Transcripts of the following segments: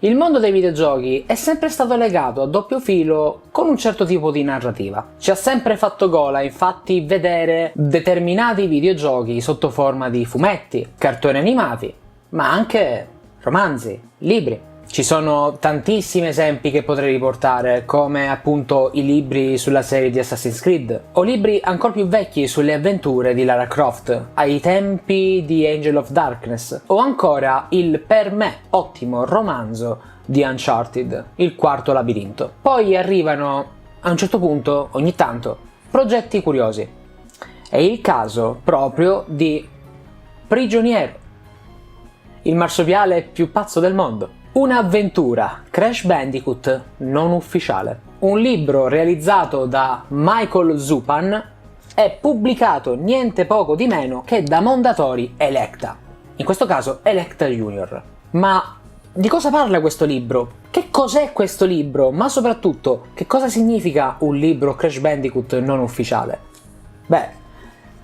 Il mondo dei videogiochi è sempre stato legato a doppio filo con un certo tipo di narrativa. Ci ha sempre fatto gola, infatti, vedere determinati videogiochi sotto forma di fumetti, cartoni animati, ma anche romanzi, libri. Ci sono tantissimi esempi che potrei riportare, come appunto i libri sulla serie di Assassin's Creed, o libri ancora più vecchi sulle avventure di Lara Croft, ai tempi di Angel of Darkness, o ancora il per me ottimo romanzo di Uncharted, il quarto labirinto. Poi arrivano, a un certo punto, ogni tanto, progetti curiosi. È il caso proprio di Prigioniero, il marsupiale più pazzo del mondo. Un'avventura Crash Bandicoot non ufficiale. Un libro realizzato da Michael Zupan e pubblicato niente poco di meno che da Mondadori Electa. In questo caso Electa Junior. Ma di cosa parla questo libro? Che cos'è questo libro? Ma soprattutto, che cosa significa un libro Crash Bandicoot non ufficiale? Beh,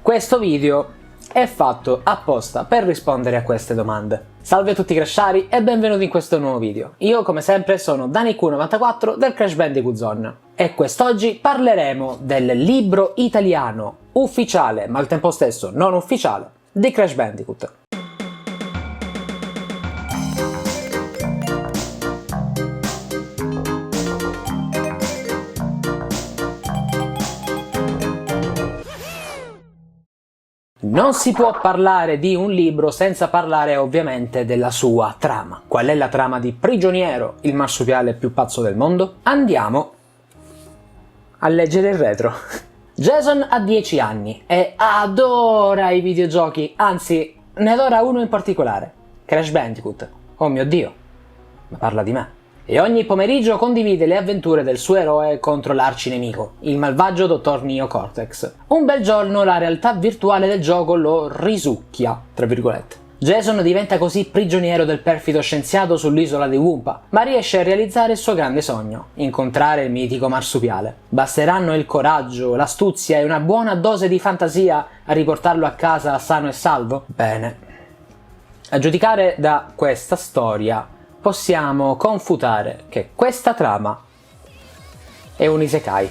questo video è fatto apposta per rispondere a queste domande. Salve a tutti crashari e benvenuti in questo nuovo video. Io come sempre sono DaniQ94 del Crash Bandicoot Zone e quest'oggi parleremo del libro italiano ufficiale ma al tempo stesso non ufficiale di Crash Bandicoot. Non si può parlare di un libro senza parlare ovviamente della sua trama. Qual è la trama di Prigioniero, il marsupiale più pazzo del mondo? Andiamo a leggere il retro. Jason ha 10 anni e adora i videogiochi, anzi ne adora uno in particolare, Crash Bandicoot. Oh mio Dio, ma parla di me. E ogni pomeriggio condivide le avventure del suo eroe contro l'arcinemico, il malvagio dottor Neo Cortex. Un bel giorno la realtà virtuale del gioco lo risucchia, tra virgolette. Jason diventa così prigioniero del perfido scienziato sull'isola di Wumpa, ma riesce a realizzare il suo grande sogno, incontrare il mitico marsupiale. Basteranno il coraggio, l'astuzia e una buona dose di fantasia a riportarlo a casa sano e salvo? Bene. A giudicare da questa storia, possiamo confutare che questa trama è un isekai.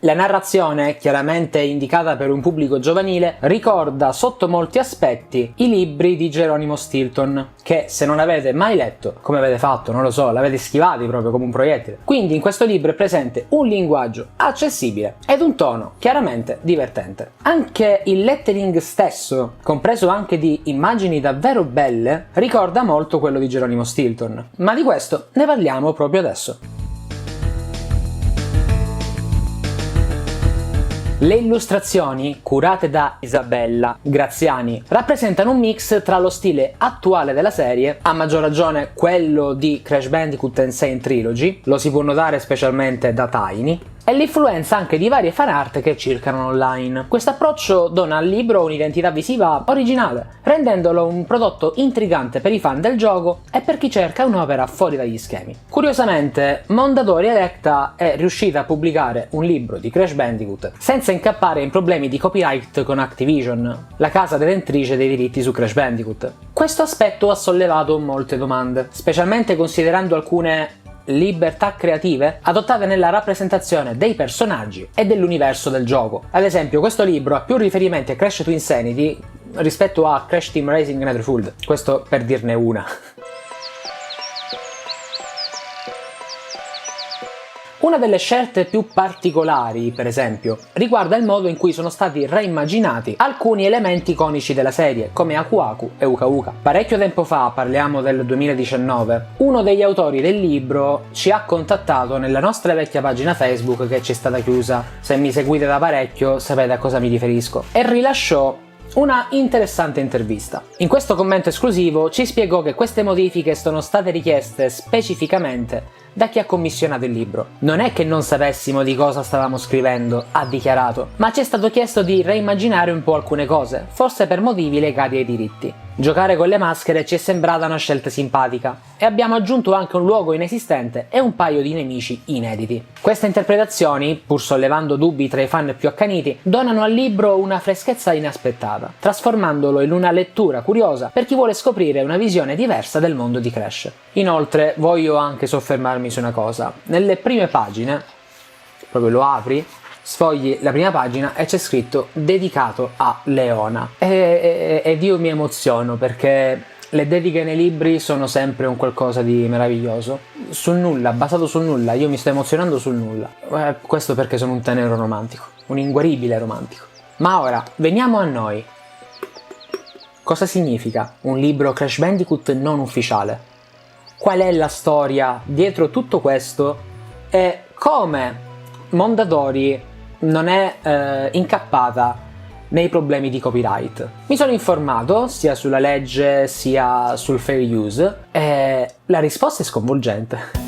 La narrazione, chiaramente indicata per un pubblico giovanile, ricorda sotto molti aspetti i libri di Geronimo Stilton, che se non avete mai letto, come avete fatto, non lo so, l'avete schivati proprio come un proiettile. Quindi in questo libro è presente un linguaggio accessibile ed un tono chiaramente divertente. Anche il lettering stesso, compreso anche di immagini davvero belle, ricorda molto quello di Geronimo Stilton. Ma di questo ne parliamo proprio adesso. Le illustrazioni, curate da Isabella Graziani, rappresentano un mix tra lo stile attuale della serie, a maggior ragione quello di Crash Bandicoot Insane Trilogy, lo si può notare specialmente da Tiny, e l'influenza anche di varie fan art che circolano online. Questo approccio dona al libro un'identità visiva originale, rendendolo un prodotto intrigante per i fan del gioco e per chi cerca un'opera fuori dagli schemi. Curiosamente, Mondadori Electa è riuscita a pubblicare un libro di Crash Bandicoot senza incappare in problemi di copyright con Activision, la casa detentrice dei diritti su Crash Bandicoot. Questo aspetto ha sollevato molte domande, specialmente considerando alcune libertà creative adottate nella rappresentazione dei personaggi e dell'universo del gioco. Ad esempio, questo libro ha più riferimenti a Crash to Insanity rispetto a Crash Team Racing Netherfold, questo per dirne una. Una delle scelte più particolari, per esempio, riguarda il modo in cui sono stati reimmaginati alcuni elementi iconici della serie, come Aku Aku e Uka Uka. Parecchio tempo fa, parliamo del 2019, uno degli autori del libro ci ha contattato nella nostra vecchia pagina Facebook che ci è stata chiusa. Se mi seguite da parecchio sapete a cosa mi riferisco. E rilasciò una interessante intervista. In questo commento esclusivo ci spiegò che queste modifiche sono state richieste specificamente da chi ha commissionato il libro. Non è che non sapessimo di cosa stavamo scrivendo, ha dichiarato, ma ci è stato chiesto di reimmaginare un po' alcune cose, forse per motivi legati ai diritti. Giocare con le maschere ci è sembrata una scelta simpatica e abbiamo aggiunto anche un luogo inesistente e un paio di nemici inediti. Queste interpretazioni, pur sollevando dubbi tra i fan più accaniti, donano al libro una freschezza inaspettata, trasformandolo in una lettura curiosa per chi vuole scoprire una visione diversa del mondo di Crash. Inoltre voglio anche soffermarmi su una cosa. Nelle prime pagine, proprio lo apri, sfogli la prima pagina e c'è scritto dedicato a Leona ed io mi emoziono perché le dediche nei libri sono sempre un qualcosa di meraviglioso. Sul nulla, basato sul nulla, io mi sto emozionando sul nulla. Questo perché sono un tenero romantico, un inguaribile romantico. Ma ora, veniamo a noi. Cosa significa un libro Crash Bandicoot non ufficiale? Qual è la storia dietro tutto questo e come Mondadori non è incappata nei problemi di copyright? Mi sono informato sia sulla legge sia sul fair use e la risposta è sconvolgente.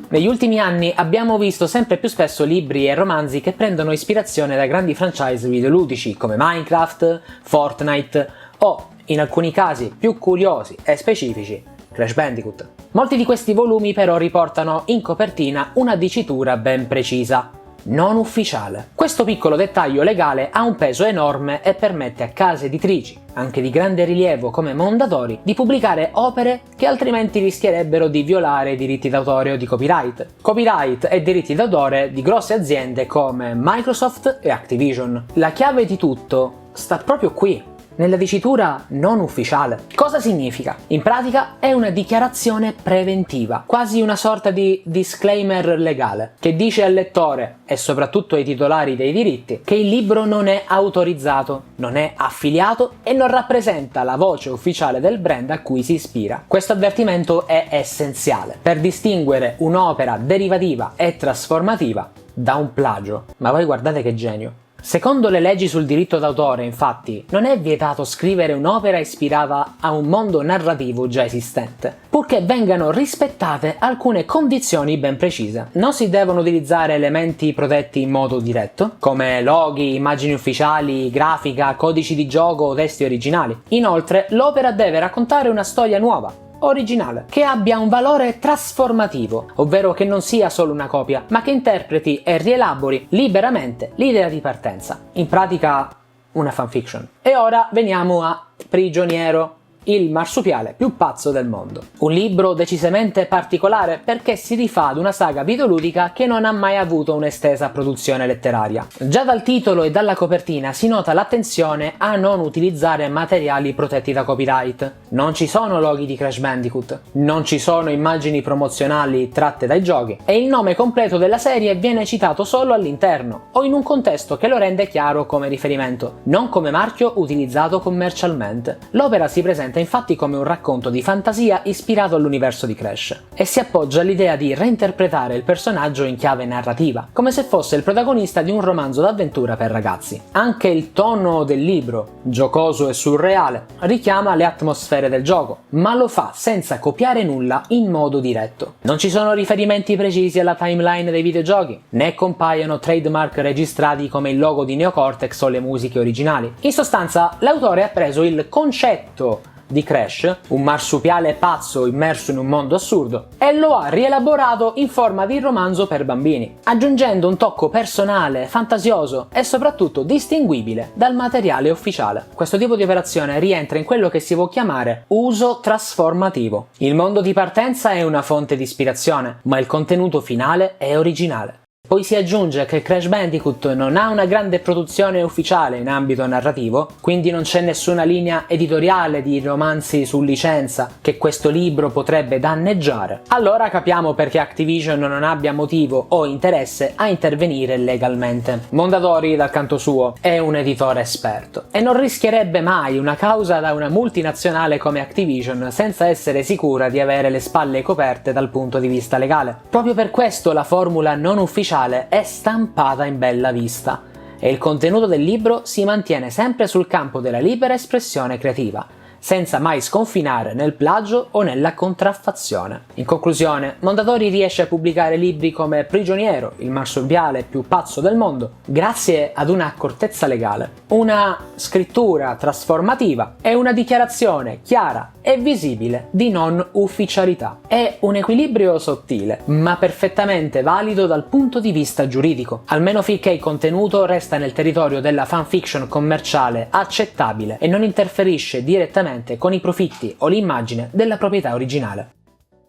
Negli ultimi anni abbiamo visto sempre più spesso libri e romanzi che prendono ispirazione da grandi franchise videoludici come Minecraft, Fortnite o, in alcuni casi più curiosi e specifici, Crash Bandicoot. Molti di questi volumi però riportano in copertina una dicitura ben precisa: non ufficiale. Questo piccolo dettaglio legale ha un peso enorme e permette a case editrici, anche di grande rilievo come Mondadori, di pubblicare opere che altrimenti rischierebbero di violare i diritti d'autore o di copyright. Copyright e diritti d'autore di grosse aziende come Microsoft e Activision. La chiave di tutto sta proprio qui, nella dicitura non ufficiale. Cosa significa? In pratica è una dichiarazione preventiva, quasi una sorta di disclaimer legale, che dice al lettore, e soprattutto ai titolari dei diritti, che il libro non è autorizzato, non è affiliato e non rappresenta la voce ufficiale del brand a cui si ispira. Questo avvertimento è essenziale per distinguere un'opera derivativa e trasformativa da un plagio. Ma voi guardate che genio! Secondo le leggi sul diritto d'autore, infatti, non è vietato scrivere un'opera ispirata a un mondo narrativo già esistente, purché vengano rispettate alcune condizioni ben precise. Non si devono utilizzare elementi protetti in modo diretto, come loghi, immagini ufficiali, grafica, codici di gioco o testi originali. Inoltre, l'opera deve raccontare una storia nuova, originale, che abbia un valore trasformativo, ovvero che non sia solo una copia, ma che interpreti e rielabori liberamente l'idea di partenza. In pratica, una fanfiction. E ora veniamo a Prigioniero, il marsupiale più pazzo del mondo. Un libro decisamente particolare perché si rifà ad una saga videoludica che non ha mai avuto un'estesa produzione letteraria. Già dal titolo e dalla copertina si nota l'attenzione a non utilizzare materiali protetti da copyright. Non ci sono loghi di Crash Bandicoot, non ci sono immagini promozionali tratte dai giochi e il nome completo della serie viene citato solo all'interno o in un contesto che lo rende chiaro come riferimento, non come marchio utilizzato commercialmente. L'opera si presenta infatti come un racconto di fantasia ispirato all'universo di Crash e si appoggia all'idea di reinterpretare il personaggio in chiave narrativa, come se fosse il protagonista di un romanzo d'avventura per ragazzi. Anche il tono del libro, giocoso e surreale, richiama le atmosfere del gioco, ma lo fa senza copiare nulla in modo diretto. Non ci sono riferimenti precisi alla timeline dei videogiochi, né compaiono trademark registrati come il logo di Neocortex o le musiche originali. In sostanza, l'autore ha preso il concetto di Crash, un marsupiale pazzo immerso in un mondo assurdo, e lo ha rielaborato in forma di romanzo per bambini, aggiungendo un tocco personale, fantasioso e soprattutto distinguibile dal materiale ufficiale. Questo tipo di operazione rientra in quello che si può chiamare uso trasformativo. Il mondo di partenza è una fonte di ispirazione, ma il contenuto finale è originale. Poi si aggiunge che Crash Bandicoot non ha una grande produzione ufficiale in ambito narrativo, quindi non c'è nessuna linea editoriale di romanzi su licenza che questo libro potrebbe danneggiare. Allora capiamo perché Activision non abbia motivo o interesse a intervenire legalmente. Mondadori, dal canto suo, è un editore esperto e non rischierebbe mai una causa da una multinazionale come Activision senza essere sicura di avere le spalle coperte dal punto di vista legale. Proprio per questo la formula non ufficiale è stampata in bella vista e il contenuto del libro si mantiene sempre sul campo della libera espressione creativa, senza mai sconfinare nel plagio o nella contraffazione. In conclusione, Mondadori riesce a pubblicare libri come Prigioniero, il marsupiale più pazzo del mondo, grazie ad una accortezza legale, una scrittura trasformativa e una dichiarazione chiara e visibile di non ufficialità. È un equilibrio sottile, ma perfettamente valido dal punto di vista giuridico, almeno finché il contenuto resta nel territorio della fanfiction commerciale accettabile e non interferisce direttamente con i profitti o l'immagine della proprietà originale.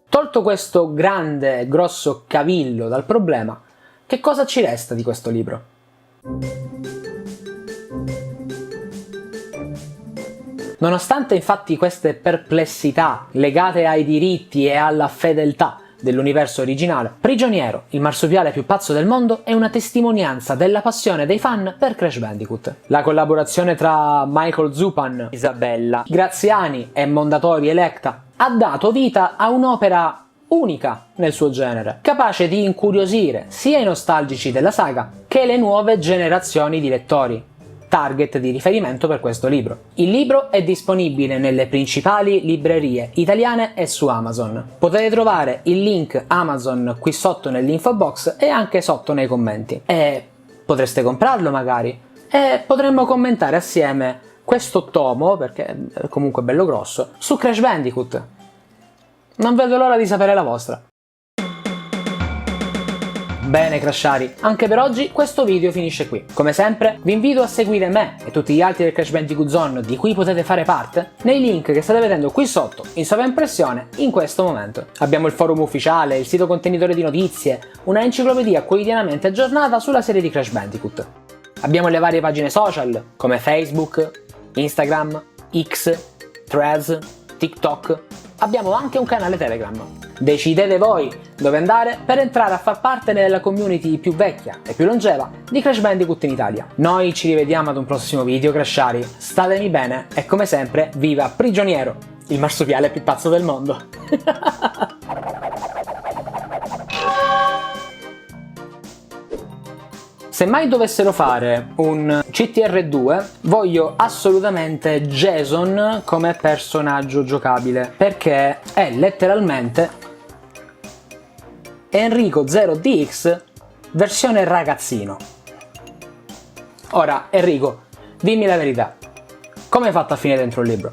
Tolto questo grande, grosso cavillo dal problema, che cosa ci resta di questo libro? Nonostante infatti queste perplessità legate ai diritti e alla fedeltà dell'universo originale, Prigioniero, il marsupiale più pazzo del mondo, è una testimonianza della passione dei fan per Crash Bandicoot. La collaborazione tra Michael Zupan, Isabella Graziani e Mondadori Electa ha dato vita a un'opera unica nel suo genere, capace di incuriosire sia i nostalgici della saga che le nuove generazioni di lettori, target di riferimento per questo libro. Il libro è disponibile nelle principali librerie italiane e su Amazon. Potete trovare il link Amazon qui sotto nell'info box e anche sotto nei commenti. E potreste comprarlo magari. E potremmo commentare assieme questo tomo, perché è comunque bello grosso, su Crash Bandicoot. Non vedo l'ora di sapere la vostra. Bene Crashari, anche per oggi questo video finisce qui. Come sempre vi invito a seguire me e tutti gli altri del Crash Bandicoot Zone di cui potete fare parte nei link che state vedendo qui sotto in sovraimpressione in questo momento. Abbiamo il forum ufficiale, il sito contenitore di notizie, una enciclopedia quotidianamente aggiornata sulla serie di Crash Bandicoot. Abbiamo le varie pagine social come Facebook, Instagram, X, Threads, TikTok. Abbiamo anche un canale Telegram. Decidete voi dove andare per entrare a far parte della community più vecchia e più longeva di Crash Bandicoot in Italia. Noi ci rivediamo ad un prossimo video, Crashari. Statemi bene e come sempre, viva Prigioniero, il marsupiale più pazzo del mondo. Se mai dovessero fare un CTR2, voglio assolutamente Jason come personaggio giocabile, perché è letteralmente Enrico 0DX versione ragazzino. Ora, Enrico, dimmi la verità, come hai fatto a finire dentro il libro?